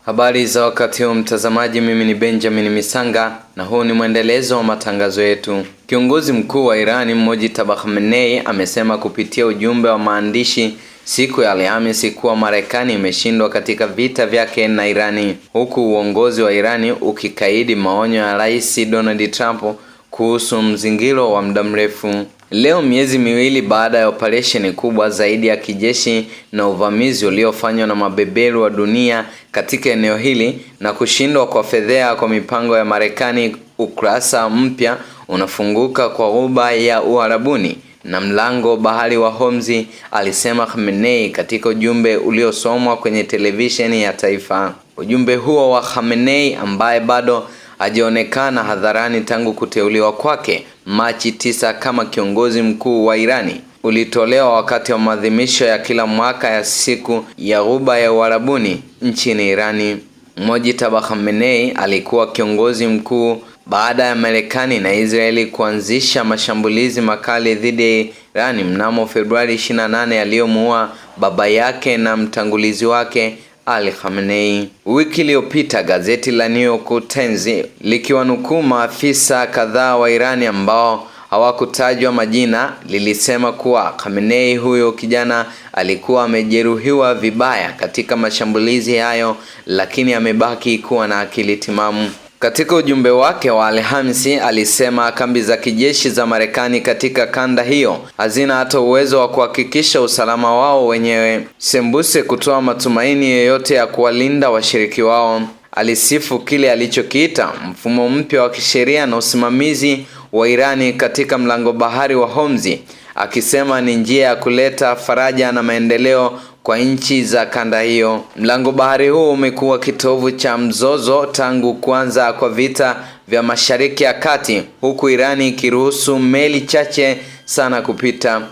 Habari za wakati huu mtazamaji, mimi ni Benjamin Misanga na huu ni mwendelezo wa matangazo yetu. Kiongozi mkuu wa Irani Mojtaba Khamenei amesema kupitia ujumbe wa maandishi siku ya Alhamisi kuwa Marekani imeshindwa katika vita vyake na Irani, huku uongozi wa Irani ukikaidi maonyo ya Rais Donald Trump kuhusu mzingiro wa muda mrefu. Leo, miezi miwili baada ya operesheni kubwa zaidi ya kijeshi na uvamizi uliofanywa na mabeberu wa dunia katika eneo hili na kushindwa kwa fedheha kwa mipango ya Marekani, ukurasa mpya unafunguka kwa Ghuba ya Uarabuni na mlango bahari wa Hormuz, alisema Khamenei katika ujumbe uliosomwa kwenye televisheni ya taifa. Ujumbe huo wa Khamenei, ambaye bado hajaonekana hadharani tangu kuteuliwa kwake Machi 9 kama kiongozi mkuu wa Irani, ulitolewa wakati wa maadhimisho ya kila mwaka ya siku ya Ghuba ya Uarabuni nchini Irani. Mojtaba Khamenei alikuwa kiongozi mkuu baada ya Marekani na Israeli kuanzisha mashambulizi makali dhidi ya Irani mnamo Februari 28 yaliyomuua baba yake na mtangulizi wake Ali Khamenei. Wiki iliyopita gazeti la New York Times likiwanukuu maafisa kadhaa wa Irani ambao hawakutajwa majina lilisema kuwa Khamenei, huyo kijana, alikuwa amejeruhiwa vibaya katika mashambulizi hayo, lakini amebaki kuwa na akili timamu. Katika ujumbe wake wa Alhamisi alisema kambi za kijeshi za Marekani katika kanda hiyo hazina hata uwezo wa kuhakikisha usalama wao wenyewe, sembuse kutoa matumaini yoyote ya kuwalinda washiriki wao. Alisifu kile alichokiita mfumo mpya wa kisheria na usimamizi wa Irani katika mlango bahari wa Hormuz, akisema ni njia ya kuleta faraja na maendeleo kwa nchi za kanda hiyo. Mlango bahari huu umekuwa kitovu cha mzozo tangu kuanza kwa vita vya Mashariki ya Kati, huku Irani ikiruhusu meli chache sana kupita.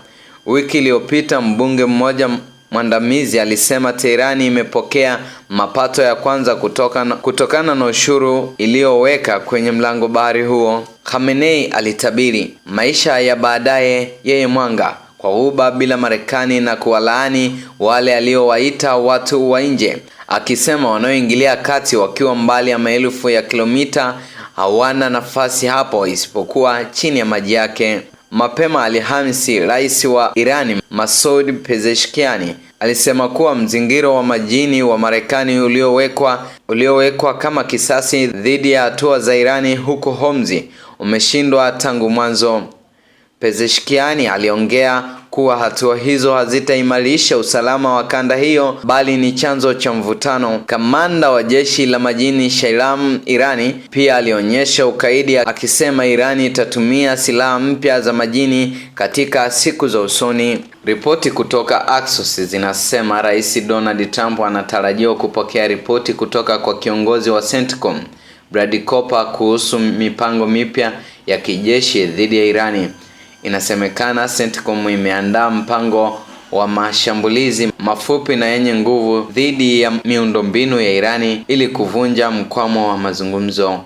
Wiki iliyopita mbunge mmoja mwandamizi alisema Teherani imepokea mapato ya kwanza kutokana na ushuru iliyoweka kwenye mlango bahari huo. Khamenei alitabiri maisha ya baadaye yenye mwanga kwa Ghuba bila Marekani na kuwalaani wale aliowaita watu wa nje, akisema wanaoingilia kati wakiwa mbali ya maelfu ya kilomita hawana nafasi hapo isipokuwa chini ya maji yake. Mapema Alhamisi, rais wa Irani Masoud Pezeshkian alisema kuwa mzingiro wa majini wa Marekani uliowekwa kama kisasi dhidi ya hatua za Irani huko Hormuz umeshindwa tangu mwanzo. Pezeshkian aliongea kuwa hatua hizo hazitaimarisha usalama wa kanda hiyo bali ni chanzo cha mvutano. Kamanda wa jeshi la majini Shailam Irani pia alionyesha ukaidi, akisema Irani itatumia silaha mpya za majini katika siku za usoni. Ripoti kutoka Axios zinasema Rais Donald Trump anatarajiwa kupokea ripoti kutoka kwa kiongozi wa CENTCOM Bradley Cooper kuhusu mipango mipya ya kijeshi dhidi ya Irani. Inasemekana CENTCOM imeandaa mpango wa mashambulizi mafupi na yenye nguvu dhidi ya miundombinu ya Irani ili kuvunja mkwamo wa mazungumzo.